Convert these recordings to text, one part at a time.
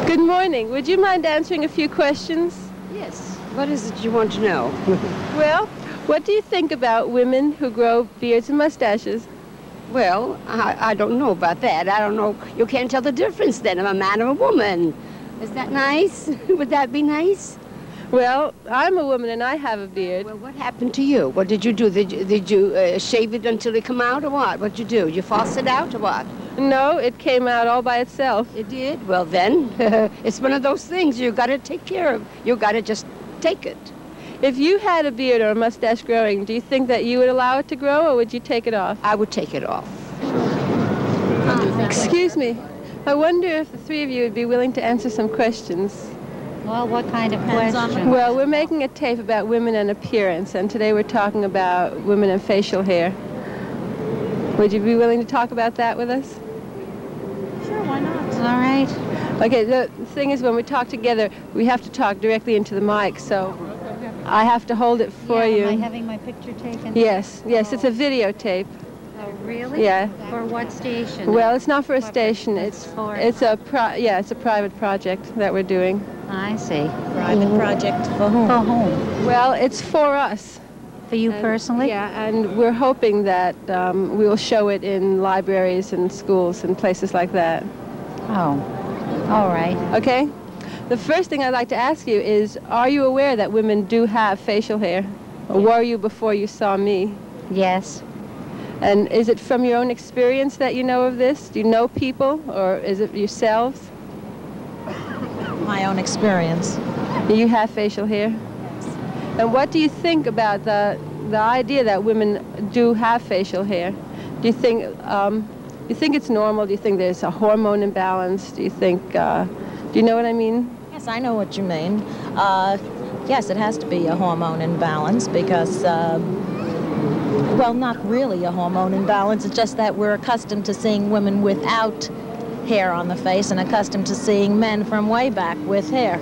Good morning. Would you mind answering a few questions? Yes. What is it you want to know? Well, what do you think about women who grow beards and mustaches? Well, I don't know about that. I don't know. You can't tell the difference then of a man or a woman. Is that nice? Would that be nice? Well, I'm a woman and I have a beard. Well, what happened to you? What did you do? Did you shave it until it come out or what? What'd you do? You floss it out or what? No, it came out all by itself. It did? Well, then, it's one of those things you got to take care of. You got to just take it. If you had a beard or a mustache growing, do you think that you would allow it to grow or would you take it off? I would take it off. Excuse me. I wonder if the three of you would be willing to answer some questions. Well, what kind of questions? Well, we're making a tape about women and appearance, and today we're talking about women and facial hair. Would you be willing to talk about that with us? Sure, why not? All right. Okay, the thing is when we talk together, we have to talk directly into the mic, so I have to hold it for you. Am I having my picture taken? Yes, yes, it's a videotape. Oh, really? Yeah. For what station? Well, it's not for a station. It's for... It's a private project that we're doing. I see. Private project for whom? For whom? Well, it's for us. For you personally? Yeah, and we're hoping that we will show it in libraries and schools and places like that. Oh, all right. Okay? The first thing I'd like to ask you is, are you aware that women do have facial hair? Or were you before you saw me? Yes. And is it from your own experience that you know of this? Do you know people, or is it yourselves? My own experience. You have facial hair? Yes. And what do you think about the idea that women do have facial hair? Do you think it's normal? Do you think there's a hormone imbalance? Do you think, do you know what I mean? Yes, I know what you mean. Yes, it has to be a hormone imbalance because, well, not really a hormone imbalance. It's just that we're accustomed to seeing women without hair on the face and accustomed to seeing men from way back with hair.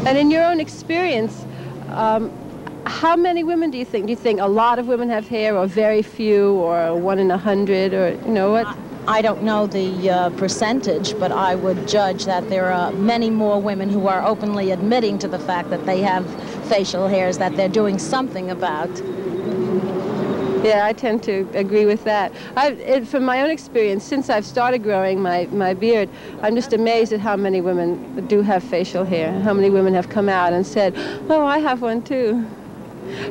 And in your own experience, how many women do you think? Do you think a lot of women have hair, or very few, or 1 in 100, or you know what? I don't know the percentage, but I would judge that there are many more women who are openly admitting to the fact that they have facial hairs that they're doing something about. Yeah, I tend to agree with that. From my own experience, since I've started growing my beard, I'm just amazed at how many women do have facial hair, how many women have come out and said, oh, I have one too.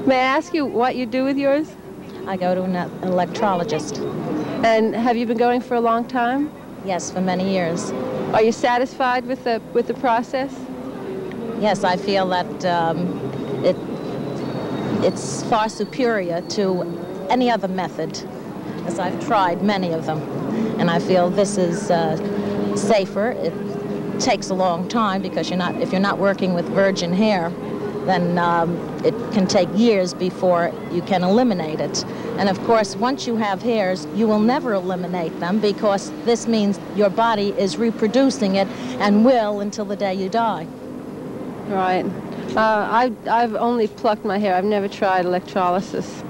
May I ask you what you do with yours? I go to an electrologist. And have you been going for a long time? Yes, for many years. Are you satisfied with the process? Yes, I feel that it's far superior to any other method, as I've tried many of them. And I feel this is safer. It takes a long time because if you're not working with virgin hair, then it can take years before you can eliminate it. And of course, once you have hairs, you will never eliminate them because this means your body is reproducing it and will until the day you die. Right. I've only plucked my hair. I've never tried electrolysis.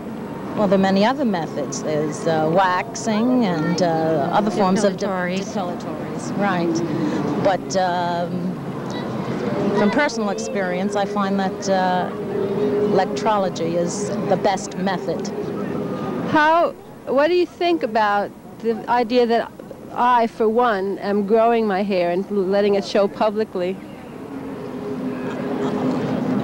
Well, there are many other methods. There's waxing and other forms of depilatories. Right. But from personal experience, I find that electrology is the best method. What do you think about the idea that I, for one, am growing my hair and letting it show publicly?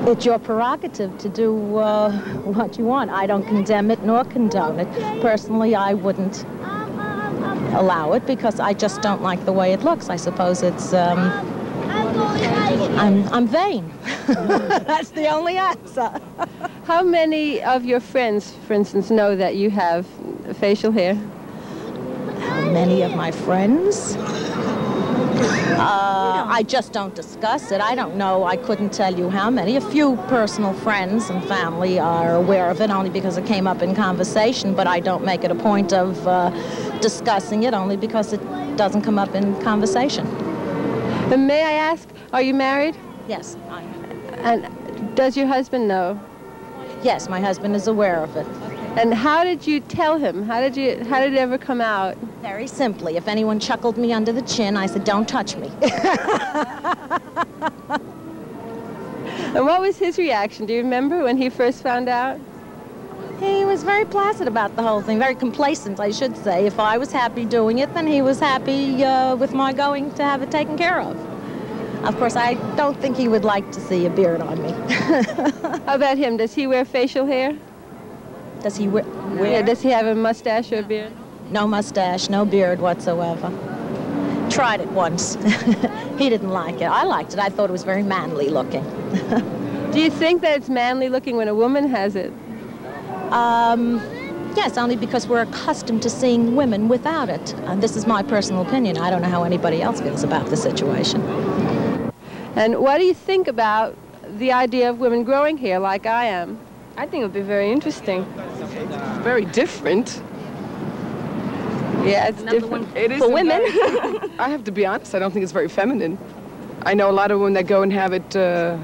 It's your prerogative to do what you want. I don't condemn it nor condone it. Personally, I wouldn't allow it because I just don't like the way it looks. I suppose it's, I'm vain. That's the only answer. How many of your friends, for instance, know that you have facial hair? How many of my friends? I just don't discuss it. I don't know. I couldn't tell you how many. A few personal friends and family are aware of it only because it came up in conversation, but I don't make it a point of discussing it only because it doesn't come up in conversation. And may I ask, are you married? Yes, I am. And does your husband know? Yes, my husband is aware of it. And how did you tell him? How did it ever come out? Very simply, if anyone chuckled me under the chin, I said, "Don't touch me." And what was his reaction? Do you remember when he first found out? He was very placid about the whole thing, very complacent, I should say. If I was happy doing it, then he was happy with my going to have it taken care of. Of course, I don't think he would like to see a beard on me. How about him? Does he wear facial hair? Does he wear? Yeah, does he have a mustache or a beard? No mustache, no beard whatsoever. Tried it once. He didn't like it. I liked it. I thought it was very manly looking. Do you think that it's manly looking when a woman has it? Yes, only because we're accustomed to seeing women without it. This is my personal opinion. I don't know how anybody else feels about the situation. And what do you think about the idea of women growing hair like I am? I think it would be very interesting. Very different. Yeah, it's different. It is for women. I have to be honest, I don't think it's very feminine. I know a lot of women that go and have it, the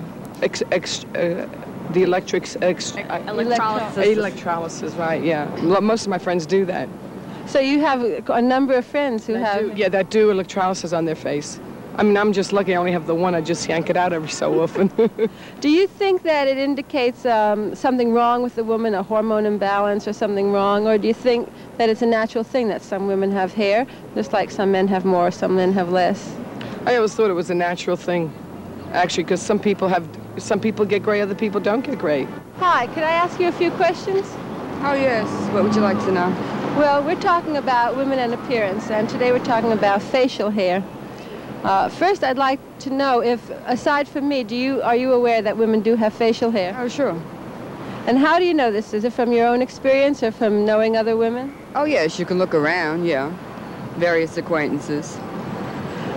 electrolysis, right, yeah. Most of my friends do that. So you have a number of friends who have... Yeah, that do electrolysis on their face. I mean, I'm just lucky I only have the one. I just yank it out every so often. Do you think that it indicates something wrong with the woman, a hormone imbalance or something wrong? Or do you think that it's a natural thing that some women have hair, just like some men have more, some men have less? I always thought it was a natural thing, actually, because some people get gray, other people don't get gray. Hi, could I ask you a few questions? Oh, yes. What would you like to know? Well, we're talking about women and appearance, and today we're talking about facial hair. First, I'd like to know if, aside from me, are you aware that women do have facial hair? Oh, sure. And how do you know this? Is it from your own experience or from knowing other women? Oh, yes, you can look around, yeah. Various acquaintances.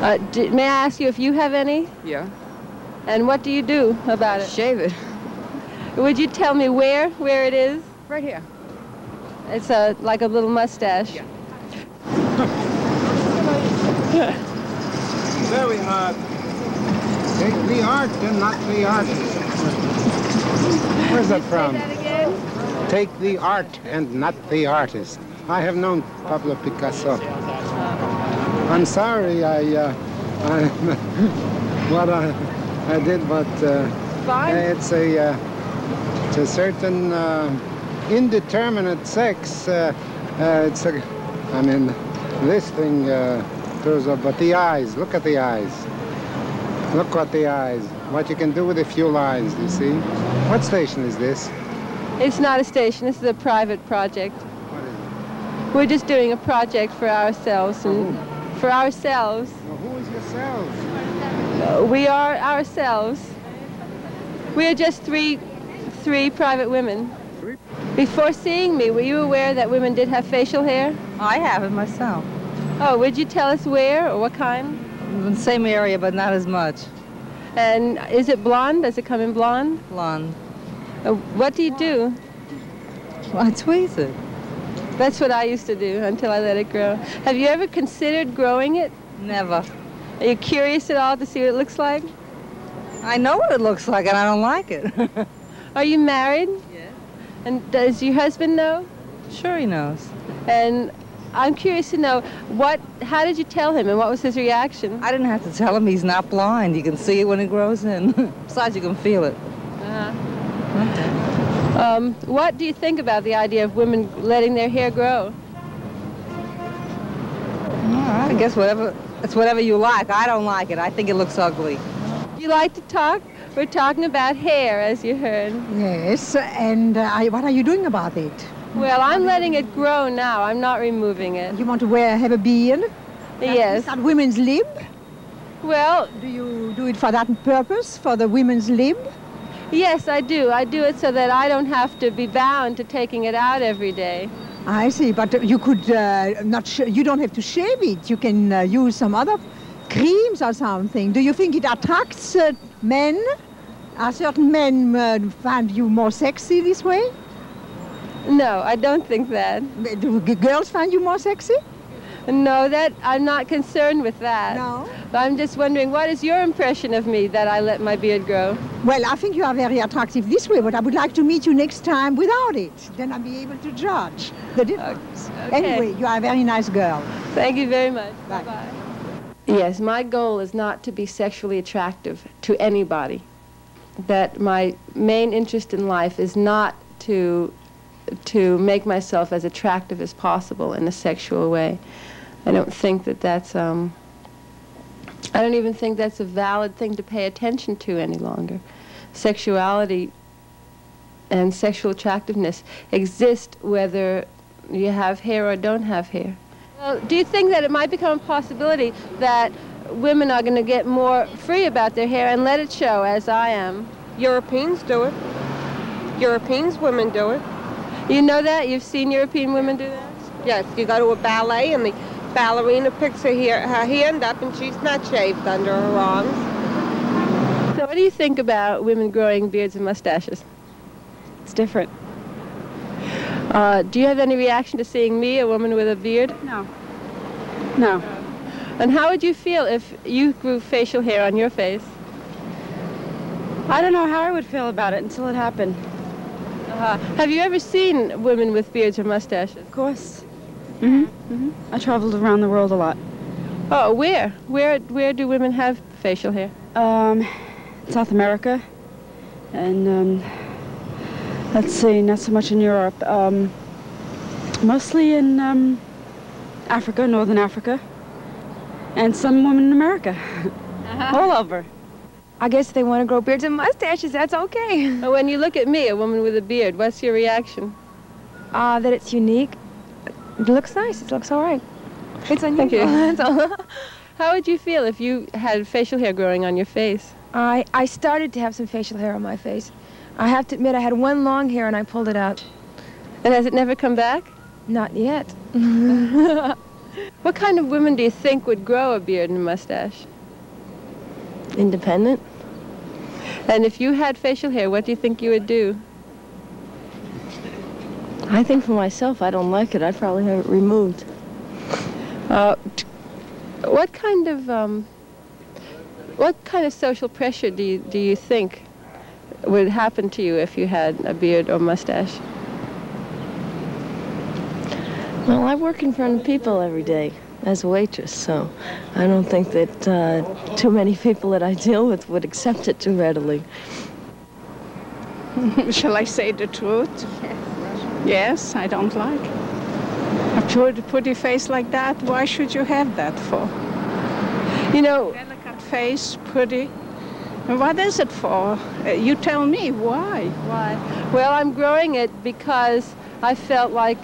May I ask you if you have any? Yeah. And what do you do about it? Shave it. Would you tell me where it is? Right here. It's like a little mustache. Yeah. Very hard. Take the art and not the artist. Where's that from? Say that again? Take the art and not the artist. I have known Pablo Picasso. I'm sorry what I did, but Fine. it's a certain indeterminate sex. This thing throws up, but the eyes, look at the eyes. Look at the eyes. What you can do with a few lines, you see? What station is this? It's not a station. This is a private project. What is it? We're just doing a project for ourselves. And for ourselves. Well, who is yourselves? We are ourselves. We are just three private women. Before seeing me, were you aware that women did have facial hair? I have it myself. Oh, would you tell us where or what kind? In the same area, but not as much. And is it blonde? Does it come in blonde? Blonde. What do you do? I tweeze it. That's what I used to do until I let it grow. Have you ever considered growing it? Never. Are you curious at all to see what it looks like? I know what it looks like, and I don't like it. Are you married? Yes. And does your husband know? Sure he knows. And I'm curious to know, how did you tell him and what was his reaction? I didn't have to tell him he's not blind. You can see it when it grows in. Besides, you can feel it. Okay. What do you think about the idea of women letting their hair grow? I guess it's whatever you like. I don't like it. I think it looks ugly. You like to talk? We're talking about hair, as you heard. Yes, and what are you doing about it? Well, I'm letting it grow now. I'm not removing it. You want to have a beard? Yes. Is that women's lib? Well, Do you do it for that purpose, for the women's lib? yes, I do. I do it so that I don't have to be bound to taking it out every day. I see, but you could you don't have to shave it. You can use some other creams or something. Do you think it attracts men? Are certain men find you more sexy this way? No, I don't think that. Do girls find you more sexy? No, that I'm not concerned with that. No? I'm just wondering, what is your impression of me that I let my beard grow? Well, I think you are very attractive this way, but I would like to meet you next time without it. Then I'll be able to judge the difference. Okay. Anyway, you are a very nice girl. Thank you very much. Bye. Bye-bye. Yes, my goal is not to be sexually attractive to anybody. That my main interest in life is not to make myself as attractive as possible in a sexual way. I don't think that that's, I don't even think that's a valid thing to pay attention to any longer. Sexuality and sexual attractiveness exist whether you have hair or don't have hair. Well, do you think that it might become a possibility that women are going to get more free about their hair and let it show, as I am? Europeans do it. Europeans women do it. You know that? You've seen European women do that? Yes, you go to a ballet and the ballerina picks her hand up and she's not shaved under her arms. So what do you think about women growing beards and mustaches? It's different. Do you have any reaction to seeing me, a woman with a beard? No. No. And how would you feel if you grew facial hair on your face? I don't know how I would feel about it until it happened. Have you ever seen women with beards or mustaches? Of course. I traveled around the world a lot. Oh, where? Where do women have facial hair? South America, and let's see, not so much in Europe. Mostly in Africa, Northern Africa, and some women in America. All over. I guess they want to grow beards and mustaches, that's okay. When you look at me, a woman with a beard, what's your reaction? That it's unique. It looks nice, it looks all right. It's unusual. Thank you. That's all. How would you feel if you had facial hair growing on your face? I started to have some facial hair on my face. I have to admit, I had one long hair and I pulled it out. And has it never come back? Not yet. What kind of women do you think would grow a beard and a mustache? Independent. And if you had facial hair, what do you think you would do? I think for myself, I don't like it. I'd probably have it removed. What kind of social pressure do you think would happen to you if you had a beard or mustache? Well, I work in front of people every day as a waitress, so I don't think that too many people that I deal with would accept it too readily. Shall I say the truth? Yes, I don't like it. A pretty face like that, why should you have that for? You know, delicate face, pretty. What is it for? You tell me, why? Why? Well, I'm growing it because I felt like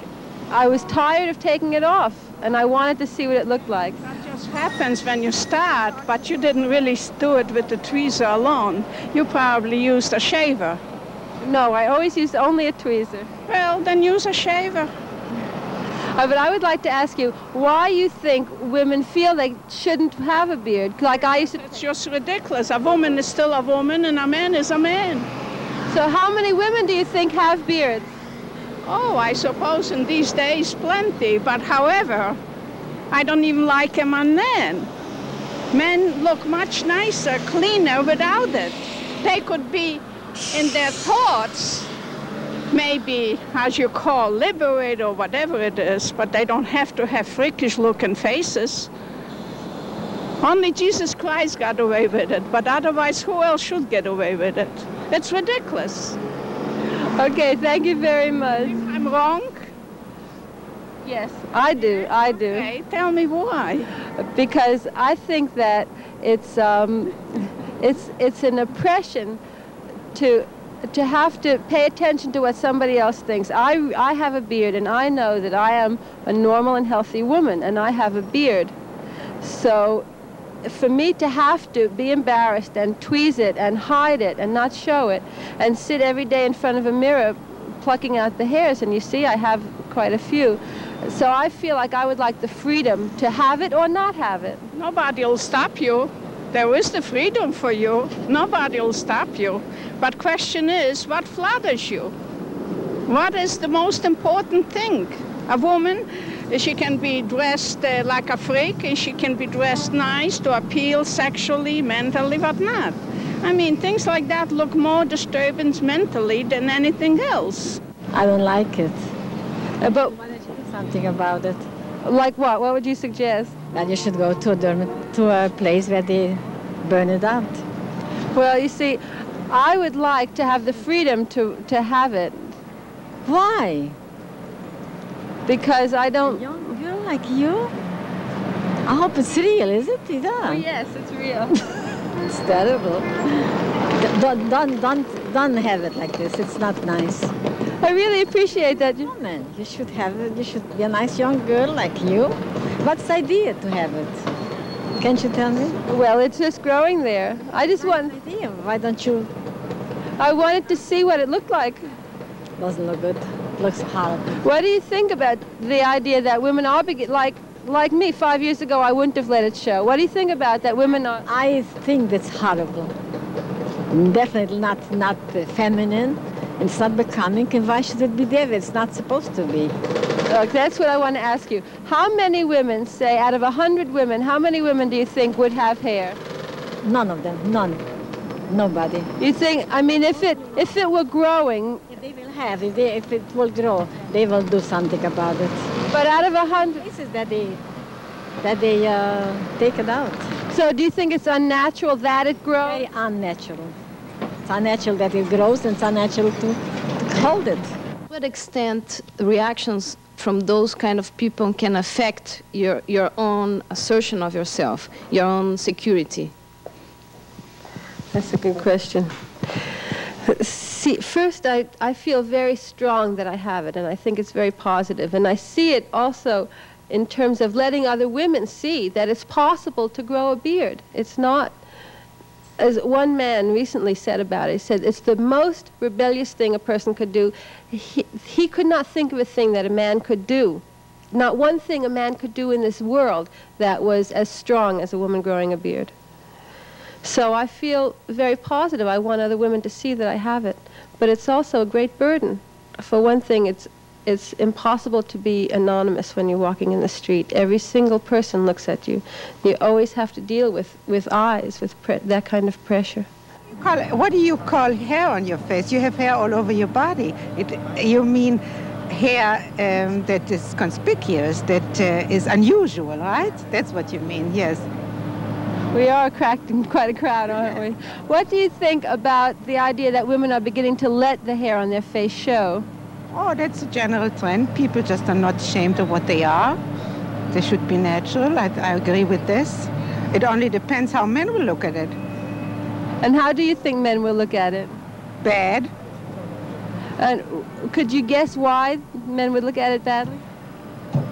I was tired of taking it off, and I wanted to see what it looked like. That just happens when you start, but you didn't really do it with the tweezer alone. You probably used a shaver. No, I always used only a tweezer. Well, then use a shaver. But I would like to ask you why you think women feel they shouldn't have a beard. Like I used to. It's just ridiculous. A woman is still a woman and a man is a man. So how many women do you think have beards? Oh, I suppose in these days plenty. But however, I don't even like them on men. Men look much nicer, cleaner without it. They could be in their thoughts, maybe, as you call, liberate or whatever it is, but they don't have to have freakish-looking faces. Only Jesus Christ got away with it, but otherwise, who else should get away with it? It's ridiculous. Okay, thank you very much. I'm wrong? Yes, I do. Okay, tell me why. Because I think that it's an oppression to have to pay attention to what somebody else thinks. I have a beard, and I know that I am a normal and healthy woman, and I have a beard. So for me to have to be embarrassed and tweeze it and hide it and not show it and sit every day in front of a mirror plucking out the hairs, and you see I have quite a few. So I feel like I would like the freedom to have it or not have it. Nobody will stop you. There is the freedom for you. Nobody will stop you. But question is, what flatters you? What is the most important thing? A woman She can be dressed like a freak, and she can be dressed nice to appeal sexually, mentally, but not. I mean, things like that look more disturbing mentally than anything else. I don't like it. But why don't you do something about it? Like what? What would you suggest? That you should go to a place where they burn it out. Well, you see, I would like to have the freedom to have it. Why? Because I don't... Young girl like you? I hope it's real, is it, Rita? Oh, yes, it's real. It's terrible. Don't have it like this. It's not nice. I really appreciate that. Woman, you should have it. You should be a nice young girl like you. What's the idea to have it? Can't you tell me? Well, it's just growing there. I just want... idea. Why don't you... I wanted to see what it looked like. Doesn't look good. Looks horrible. What do you think about the idea that women are like me? 5 years ago, I wouldn't have let it show. What do you think about that women are? I think that's horrible. Definitely not feminine. It's not becoming. And why should it be there? It's not supposed to be. Look, that's what I want to ask you. How many women, say, out of 100 women, how many women do you think would have hair? None of them. None. Nobody. You think? I mean, if it were growing. They will have, if it will grow, they will do something about it. But out of 100 places that they take it out. So do you think it's unnatural that it grows? Very unnatural. It's unnatural that it grows, and it's unnatural to hold it. To what extent reactions from those kind of people can affect your own assertion of yourself, your own security? That's a good question. See, first, I feel very strong that I have it, and I think it's very positive. And I see it also in terms of letting other women see that it's possible to grow a beard. It's not, as one man recently said about it, he said, it's the most rebellious thing a person could do. He could not think of a thing that a man could do. Not one thing a man could do in this world that was as strong as a woman growing a beard. So I feel very positive. I want other women to see that I have it. But it's also a great burden. For one thing, it's impossible to be anonymous when you're walking in the street. Every single person looks at you. You always have to deal with eyes, with that kind of pressure. What do you call hair on your face? You have hair all over your body. You mean hair that is conspicuous, that is unusual, right? That's what you mean, yes. We are attracting quite a crowd, aren't we? What do you think about the idea that women are beginning to let the hair on their face show? Oh, that's a general trend. People just are not ashamed of what they are. They should be natural. I agree with this. It only depends how men will look at it. And how do you think men will look at it? Bad. And could you guess why men would look at it badly?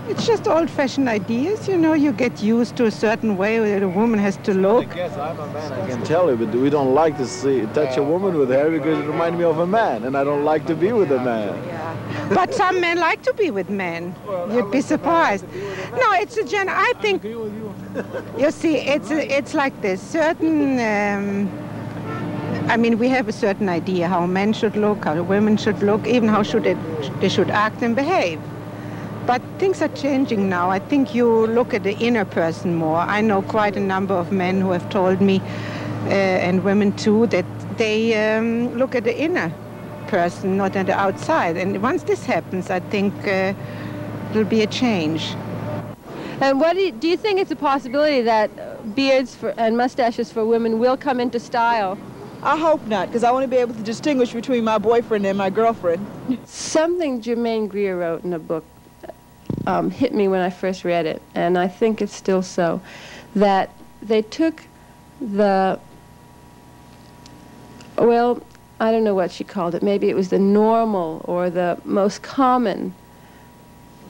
It's just old-fashioned ideas, you know. You get used to a certain way that a woman has to look. I guess I'm a man, I can tell you, but we don't like to touch a woman with hair because it reminds me of a man, and I don't like to be with a man. Yeah. But some men like to be with men. You'd be surprised. No, it's a I think, you see, it's like this. Certain, I mean, we have a certain idea how men should look, how women should look, even how they should act and behave. But things are changing now. I think you look at the inner person more. I know quite a number of men who have told me, and women too, that they look at the inner person, not at the outside. And once this happens, I think there'll be a change. And what do you think it's a possibility that beards and mustaches for women will come into style? I hope not, because I want to be able to distinguish between my boyfriend and my girlfriend. Something Germaine Greer wrote in a book hit me when I first read it, and I think it's still so, that they took the, well, I don't know what she called it, maybe it was the normal or the most common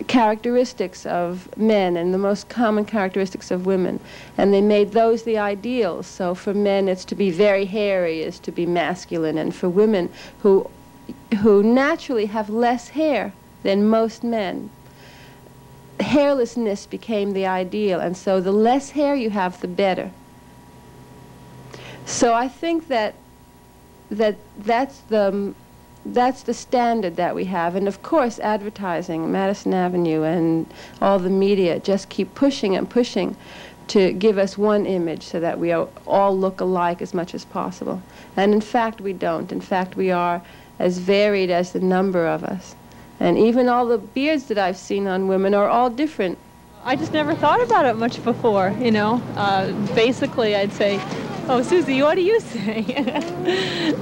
characteristics of men and the most common characteristics of women, and they made those the ideals. So for men it's to be very hairy, is to be masculine, and for women who naturally have less hair than most men, hairlessness became the ideal, and so the less hair you have, the better. So I think that's the that's the standard that we have. And of course, advertising, Madison Avenue and all the media just keep pushing and pushing to give us one image so that we all look alike as much as possible. And in fact, we don't. In fact, we are as varied as the number of us. And even all the beards that I've seen on women are all different. I just never thought about it much before, you know. Basically, I'd say, oh, Susie, what do you say?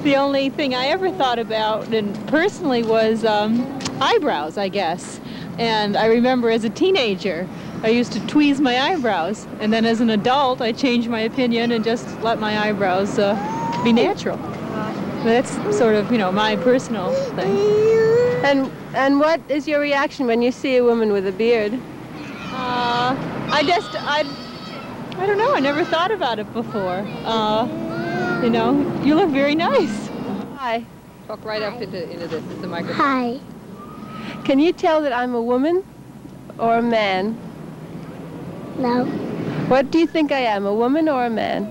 The only thing I ever thought about, and personally, was eyebrows, I guess. And I remember as a teenager, I used to tweeze my eyebrows. And then as an adult, I changed my opinion and just let my eyebrows be natural. That's sort of, you know, my personal thing. And what is your reaction when you see a woman with a beard? I don't know, I never thought about it before. You know, you look very nice. Hi. Talk right up into the microphone. Hi. Can you tell that I'm a woman or a man? No. What do you think I am, a woman or a man?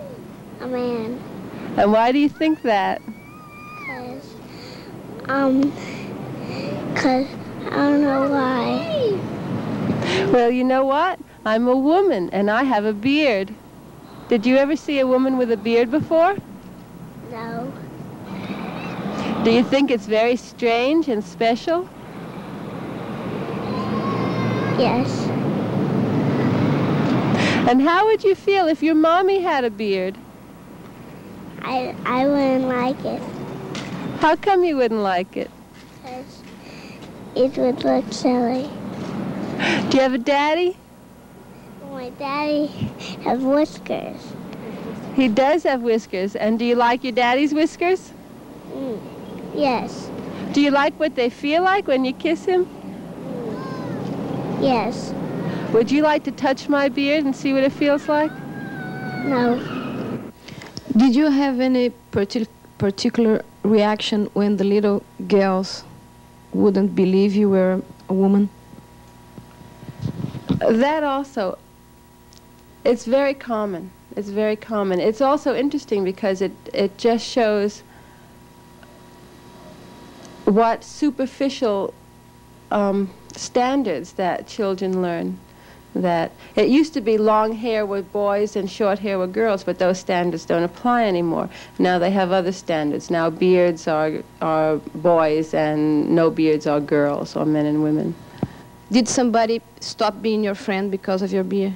A man. And why do you think that? Because I don't know why. Well, you know what? I'm a woman, and I have a beard. Did you ever see a woman with a beard before? No. Do you think it's very strange and special? Yes. And how would you feel if your mommy had a beard? I wouldn't like it. How come you wouldn't like it? Because it would look silly. Do you have a daddy? My daddy has whiskers. He does have whiskers. And do you like your daddy's whiskers? Yes. Do you like what they feel like when you kiss him? Yes. Would you like to touch my beard and see what it feels like? No. Did you have any particular reaction when the little girls wouldn't believe you were a woman? That also, it's very common. It's very common. It's also interesting because it just shows what superficial standards that children learn. That it used to be long hair were boys and short hair were girls, but those standards don't apply anymore. Now they have other standards. Now beards are boys and no beards are girls, or men and women. Did somebody stop being your friend because of your beard?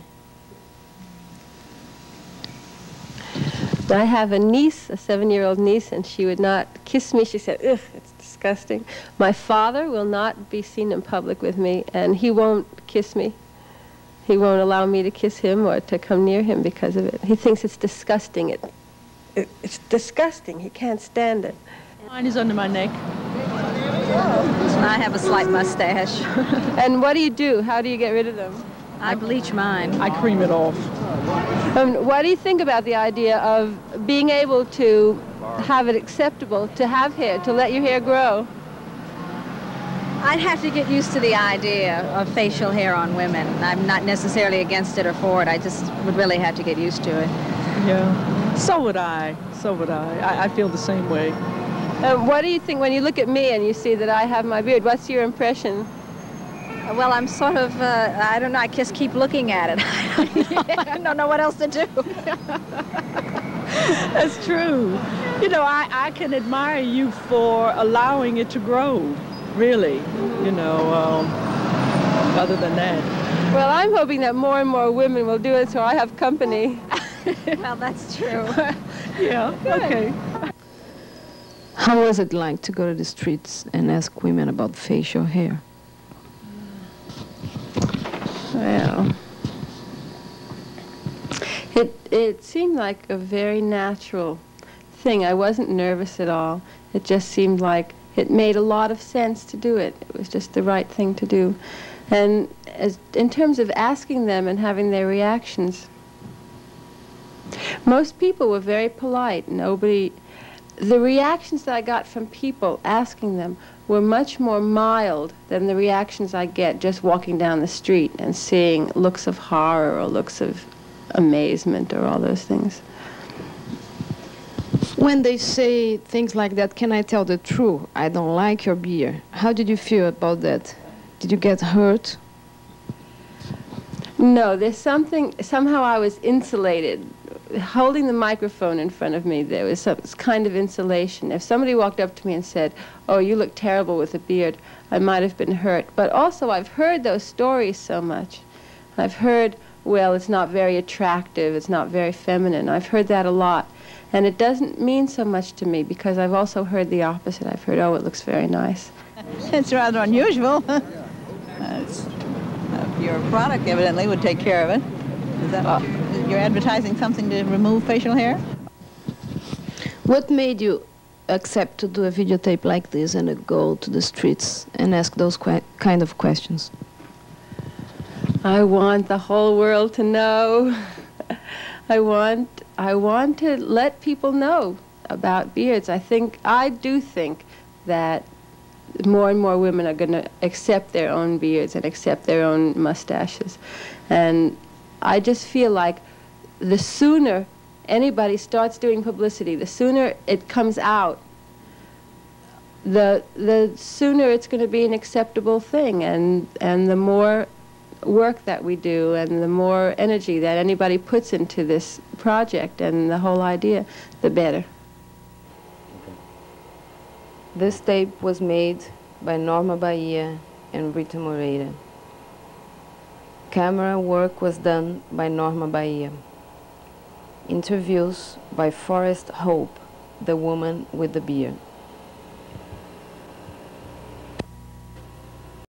I have a niece, a 7-year-old niece, and she would not kiss me. She said, ugh, it's disgusting. My father will not be seen in public with me, and he won't kiss me. He won't allow me to kiss him or to come near him because of it. He thinks it's disgusting. It's disgusting. He can't stand it. Mine is under my neck. I have a slight mustache. And what do you do? How do you get rid of them? I bleach mine. I cream it off. What do you think about the idea of being able to have it acceptable to have hair, to let your hair grow? I'd have to get used to the idea of facial hair on women. I'm not necessarily against it or for it. I just would really have to get used to it. Yeah. So would I. So would I. I feel the same way. What do you think when you look at me and you see that I have my beard? What's your impression? Well, I'm sort of, I don't know, I just keep looking at it. I don't know what else to do. That's true. You know, I can admire you for allowing it to grow, really, you know, other than that. Well, I'm hoping that more and more women will do it so I have company. Well, that's true. Yeah, okay. How was it like to go to the streets and ask women about facial hair? Well, it seemed like a very natural thing. I wasn't nervous at all. It just seemed like it made a lot of sense to do it. It was just the right thing to do. And in terms of asking them and having their reactions, most people were very polite. The reactions that I got from people asking them were much more mild than the reactions I get just walking down the street and seeing looks of horror or looks of amazement or all those things. When they say things like that, can I tell the truth? I don't like your beer. How did you feel about that? Did you get hurt? No, there's something, somehow I was insulated. Holding the microphone in front of me, there was some kind of insulation. If somebody walked up to me and said, "Oh, you look terrible with a beard," I might have been hurt. But also, I've heard those stories so much. I've heard, well, it's not very attractive, it's not very feminine. I've heard that a lot. And it doesn't mean so much to me because I've also heard the opposite. I've heard, oh, it looks very nice. It's rather unusual. Your product evidently would take care of it. Is that you're advertising something to remove facial hair? What made you accept to do a videotape like this and go to the streets and ask those kind of questions? I want the whole world to know. I want to let people know about beards. I do think that more and more women are going to accept their own beards and accept their own mustaches. And I just feel like the sooner anybody starts doing publicity, the sooner it comes out, the sooner it's going to be an acceptable thing, and the more work that we do and the more energy that anybody puts into this project and the whole idea, the better. This tape was made by Norma Bahia and Rita Moreira. Camera work was done by Norma Bahia. Interviews by Forrest Hope, the woman with the beard.